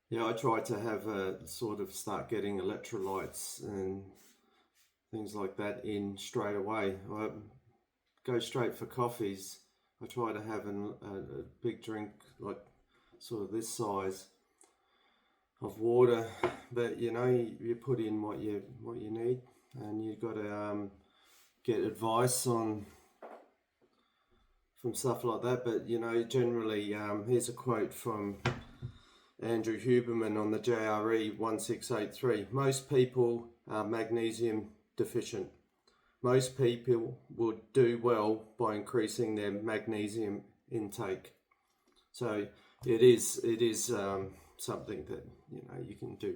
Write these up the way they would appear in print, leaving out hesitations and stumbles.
Yeah, I try to have a sort of start getting electrolytes and things like that in straight away. I go straight for coffees. I try to have a big drink like sort of this size of water, but you put in what you need, and you got to get advice on from stuff like that. But generally, here's a quote from Andrew Huberman on the JRE 1683. Most people are magnesium deficient. Most people would do well by increasing their magnesium intake. So it is something that you can do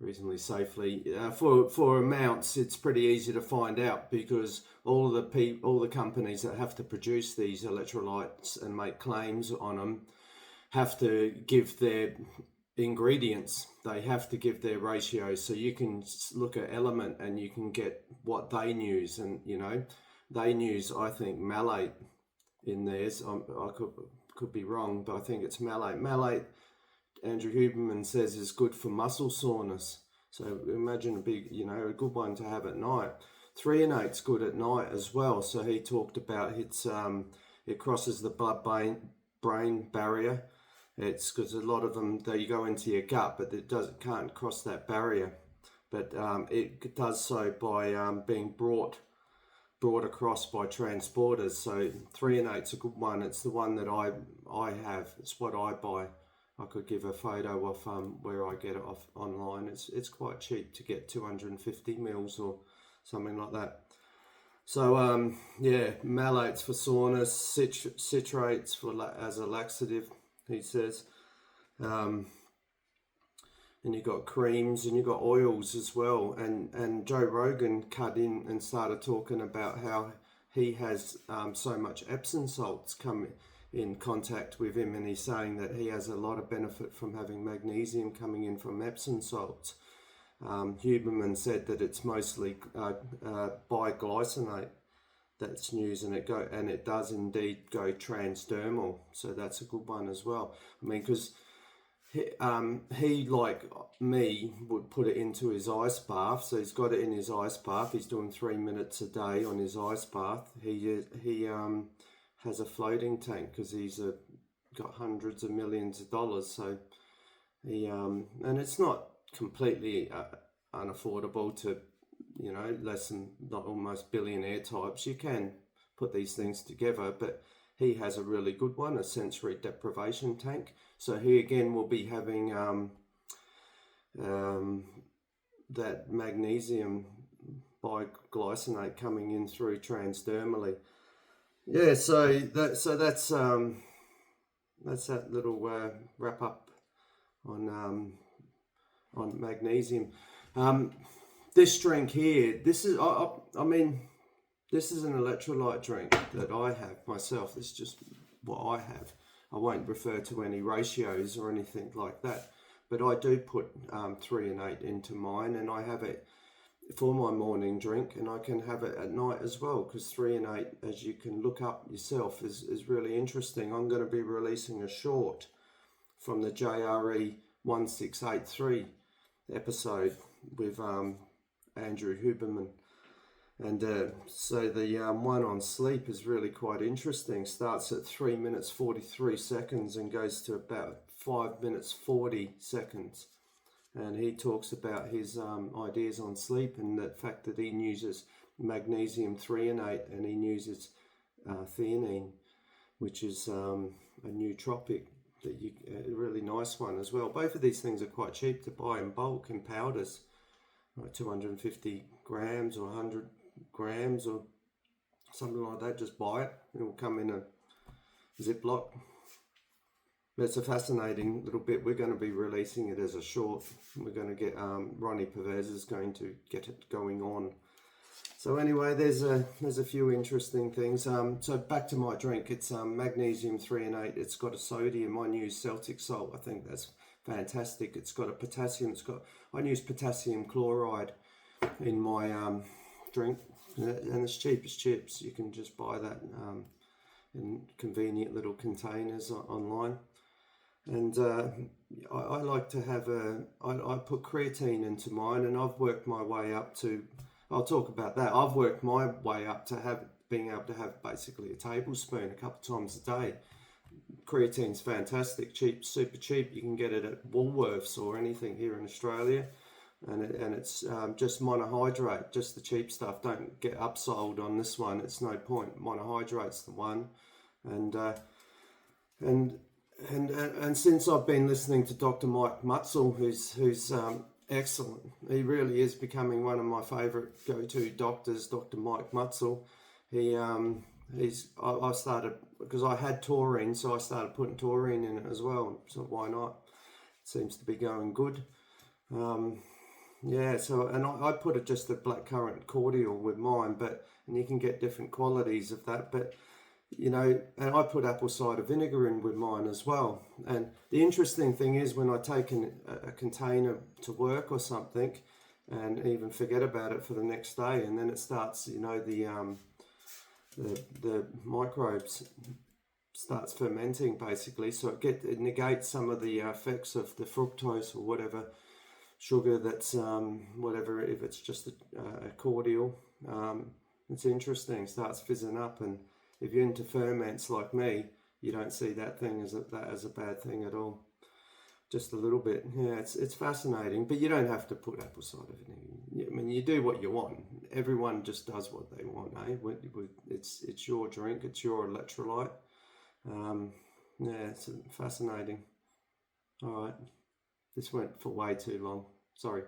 reasonably safely. For amounts, it's pretty easy to find out because all the companies that have to produce these electrolytes and make claims on them have to give their ingredients. They have to give their ratios, so you can look at Element and you can get what they use, and they use, I think, malate in theirs. I could be wrong, but I think it's malate. Malate, Andrew Huberman says, is good for muscle soreness. So imagine a good one to have at night. Threonate's good at night as well. So he talked about it crosses the blood brain barrier. It's because a lot of them they go into your gut, but can't cross that barrier. But it does so by being brought across by transporters. So threonate's a good one. It's the one that I have. It's what I buy. I could give a photo of where I get it off online. It's quite cheap to get 250 mils or something like that. So yeah, malates for soreness, citrates as a laxative, he says. And you've got creams and you've got oils as well. And Joe Rogan cut in and started talking about how he has so much Epsom salts come in contact with him, and he's saying that he has a lot of benefit from having magnesium coming in from Epsom salts. Huberman said that it's mostly biglycinate that's used, and it does indeed go transdermal, so that's a good one as well. I mean, because he, like me, would put it into his ice bath. So he's got it in his ice bath. He's doing 3 minutes a day on his ice bath. He has a floating tank because he's got hundreds of millions of dollars. So and it's not completely unaffordable to, less than not almost billionaire types. You can put these things together, but he has a really good one, a sensory deprivation tank. So he again will be having that magnesium biglycinate coming in through transdermally. Yeah, so that's that little wrap up on magnesium. This drink here, this is I mean, this is an electrolyte drink that I have myself. This is just what I have. I won't refer to any ratios or anything like that, but I do put threonate into mine, and I have it for my morning drink, and I can have it at night as well, because threonate, as you can look up yourself, is really interesting. I'm going to be releasing a short from the JRE 1683 episode with Andrew Huberman. And so the one on sleep is really quite interesting. Starts at 3 minutes 43 seconds and goes to about 5 minutes 40 seconds. And he talks about his ideas on sleep and the fact that he uses magnesium threonate, and he uses theanine, which is a nootropic a really nice one as well. Both of these things are quite cheap to buy in bulk in powders, like 250 grams or 100 grams or something like that. Just buy it. It will come in a Ziploc. But it's a fascinating little bit. We're going to be releasing it as a short. We're going to get Ronnie Pervez is going to get it going on. So anyway, there's a few interesting things. So back to my drink. It's magnesium threonate. It's got a sodium. I use Celtic salt. I think that's fantastic. It's got a potassium. I use potassium chloride in my drink, and it's cheap as chips. You can just buy that in convenient little containers online. And I like to have I put creatine into mine, and I've worked my way up to, I'll talk about that. I've worked my way up to being able to have basically a tablespoon a couple of times a day. Creatine's fantastic, cheap, super cheap. You can get it at Woolworths or anything here in Australia. And it's just monohydrate, just the cheap stuff. Don't get upsold on this one. It's no point. Monohydrate's the one. And and and since I've been listening to Dr. Mike Mutzel, who's excellent, he really is becoming one of my favourite go-to doctors. Dr. Mike Mutzel, I started, because I had taurine, so I started putting taurine in it as well. So why not? It seems to be going good. Yeah, so, and I put it just a blackcurrant cordial with mine, and you can get different qualities of that, but you know, and I put apple cider vinegar in with mine as well. And the interesting thing is, when I take a container to work or something, and even forget about it for the next day, and then it starts, you know, the microbes starts fermenting basically, so it negates some of the effects of the fructose or whatever sugar that's whatever, if it's just a cordial. It's interesting, starts fizzing up, and if you're into ferments like me, you don't see that as a bad thing at all. Just a little bit. Yeah, it's fascinating, but you don't have to put apple cider vinegar. I mean, you do what you want. Everyone just does what they want, eh? It's your drink, it's your electrolyte. Yeah, it's fascinating. All right, this went for way too long. Sorry.